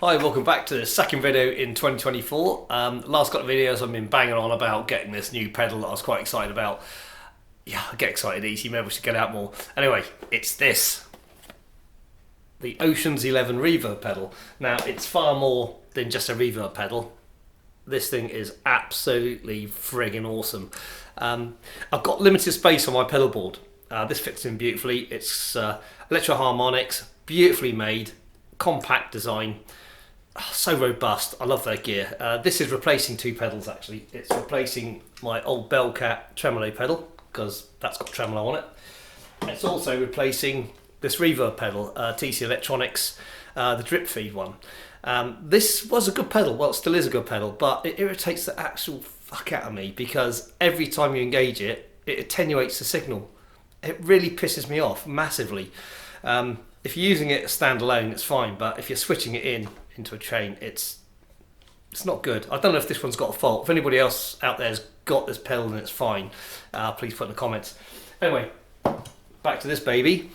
Hi, welcome back to the second video in 2024. Last couple of videos I've been banging on about getting this new pedal that I was quite excited about. Yeah, I get excited easy, maybe we should get out more. Anyway, it's this. The Ocean's 11 reverb pedal. Now, it's far more than just a reverb pedal. This thing is absolutely friggin' awesome. I've got limited space on my pedal board. This fits in beautifully. It's electro harmonics, beautifully made, compact design. So robust. I love their gear. This is replacing two pedals actually. It's replacing my old Bellcat Tremolo pedal because that's got tremolo on it. It's also replacing this reverb pedal, TC Electronics, the drip feed one. This was a good pedal, well it still is a good pedal, but it irritates the actual fuck out of me because every time you engage it, it attenuates the signal. It really pisses me off massively. If you're using it standalone, it's fine, but if you're switching it into a chain, it's not good. I don't know if this one's got a fault. If anybody else out there's got this pedal and it's fine, please put in the comments. Anyway, back to this baby.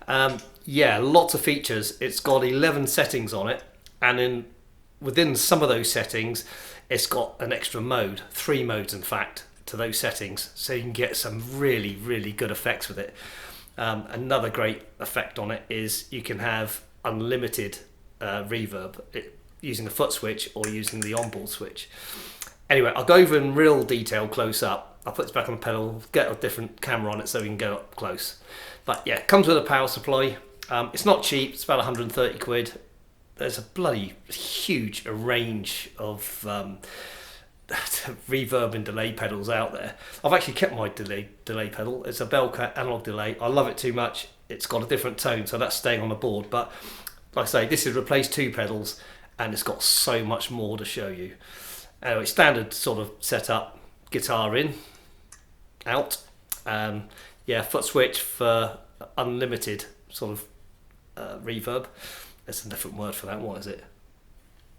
Yeah, lots of features. It's got 11 settings on it, and within some of those settings, it's got an extra mode, 3 modes in fact, to those settings, so you can get some really, really good effects with it. Another great effect on it is you can have unlimited reverb using the foot switch or using the onboard switch. Anyway, I'll go over in real detail close up. I'll put this back on the pedal, get a different camera on it so we can go up close. But yeah, it comes with a power supply. It's not cheap, it's about 130 quid. There's a bloody huge range of reverb and delay pedals out there. I've actually kept my delay pedal. It's a Bellcat analog delay. I love it too much. It's got a different tone, so that's staying on the board. But like I say, this has replaced 2 pedals and it's got so much more to show you. Anyway, standard sort of setup, guitar in, out. Yeah, foot switch for unlimited sort of reverb. There's a different word for that. What is it?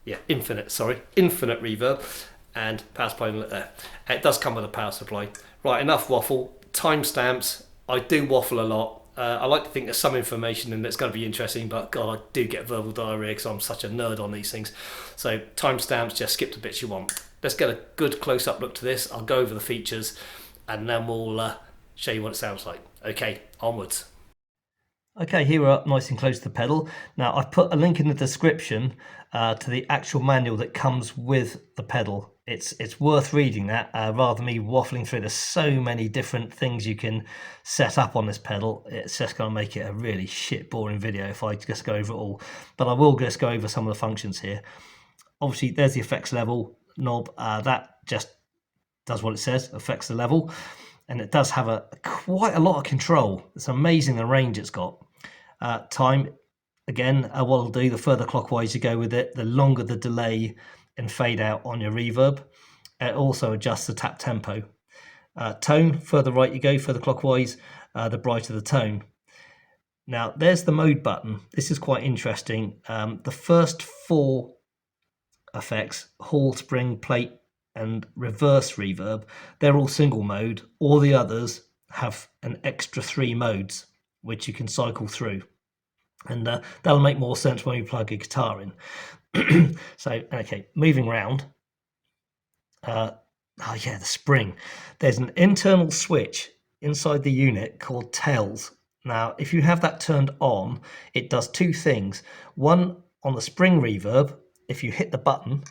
Yeah, infinite reverb. And power supply inlet there. It does come with a power supply. Right, enough waffle. Timestamps. I do waffle a lot. I like to think there's some information and it's going to be interesting, but God, I do get verbal diarrhea because I'm such a nerd on these things. So timestamps, just skip the bits you want. Let's get a good close-up look to this. I'll go over the features and then we'll show you what it sounds like. Okay, onwards. Okay, here we're up nice and close to the pedal. Now I've put a link in the description to the actual manual that comes with the pedal. It's worth reading that rather than me waffling through. There's so many different things you can set up on this pedal. It's just going to make it a really shit boring video if I just go over it all. But I will just go over some of the functions here. Obviously there's the effects level knob. That just does what it says, affects the level. And it does have quite a lot of control. It's amazing the range it's got. Time, again, what I'll do, the further clockwise you go with it, the longer the delay and fade out on your reverb. It also adjusts the tap tempo. Tone, further right you go, further clockwise, the brighter the tone. Now, there's the mode button. This is quite interesting. The first 4 effects, hall, spring, plate, and reverse reverb, they're all single mode. All the others have an extra 3 modes, which you can cycle through. And that'll make more sense when you plug a guitar in. So, okay, moving around. Oh yeah, the spring. There's an internal switch inside the unit called tails. Now, if you have that turned on, it does 2 things. One, on the spring reverb, if you hit the button,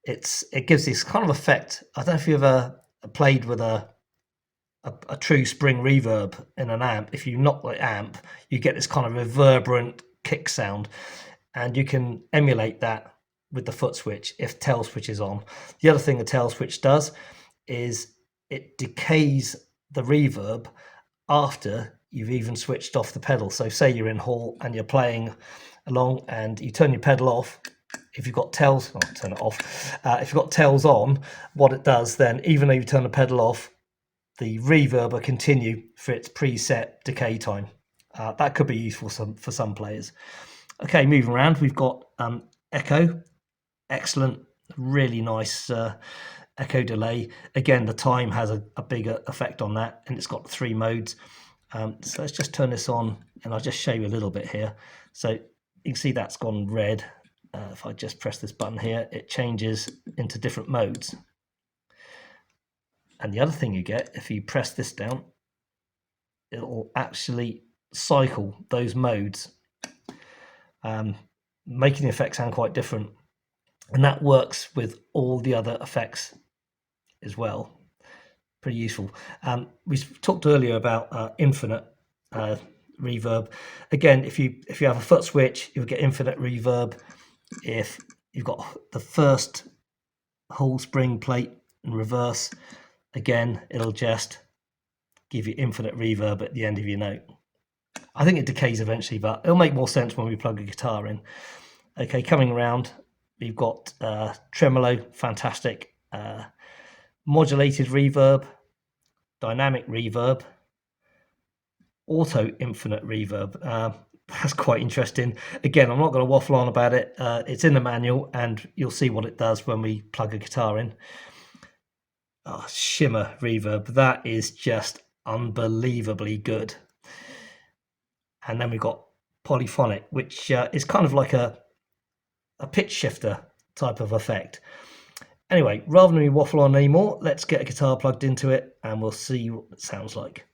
it gives this kind of effect. I don't know if you've ever played with a true spring reverb in an amp. If you knock the amp, you get this kind of reverberant kick sound, and you can emulate that with the foot switch if tail switch is on. The other thing the tail switch does is it decays the reverb after you've even switched off the pedal. So say you're in hall and you're playing along and you turn your pedal off. If you've got tails, turn it off. If you've got tails on, what it does then, even though you turn the pedal off, the reverb will continue for its preset decay time. That could be useful for some players. Okay, moving around, we've got echo. Excellent, really nice echo delay. Again, the time has a bigger effect on that, and it's got 3 modes. So let's just turn this on, and I'll just show you a little bit here. So you can see that's gone red. if I just press this button here, it changes into different modes. And the other thing you get, if you press this down, it'll actually cycle those modes, making the effect sound quite different. And that works with all the other effects as well. Pretty useful. We talked earlier about infinite reverb. Again, if you have a foot switch, you'll get infinite reverb. If you've got the first whole spring plate in reverse, again, it'll just give you infinite reverb at the end of your note. I think it decays eventually, but it'll make more sense when we plug a guitar in. Okay, coming around, we've got Tremolo, fantastic. Modulated reverb, dynamic reverb, auto infinite reverb. That's quite interesting. Again, I'm not going to waffle on about it. It's in the manual, and you'll see what it does when we plug a guitar in. Shimmer Reverb, that is just unbelievably good. And then we've got Polyphonic, which is kind of like a pitch shifter type of effect. Anyway, rather than me waffle on anymore, let's get a guitar plugged into it and we'll see what it sounds like.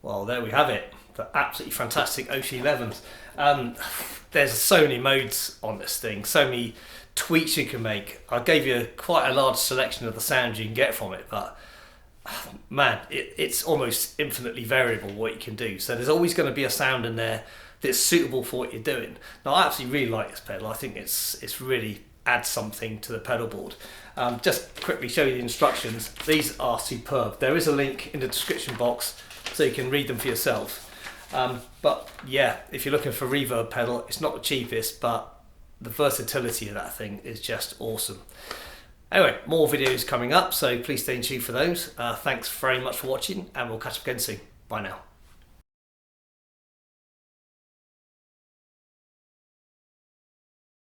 Well, there we have it. The absolutely fantastic OC11s. There's so many modes on this thing, so many tweaks you can make. I gave you quite a large selection of the sounds you can get from it, but man, it's almost infinitely variable what you can do. So there's always going to be a sound in there that's suitable for what you're doing. Now, I absolutely really like this pedal. I think it's really adds something to the pedal board. Just quickly show you the instructions. These are superb. There is a link in the description box so you can read them for yourself. But yeah, if you're looking for a reverb pedal, it's not the cheapest, but the versatility of that thing is just awesome. Anyway, more videos coming up, so please stay tuned for those. Thanks very much for watching, and we'll catch up again soon. Bye now.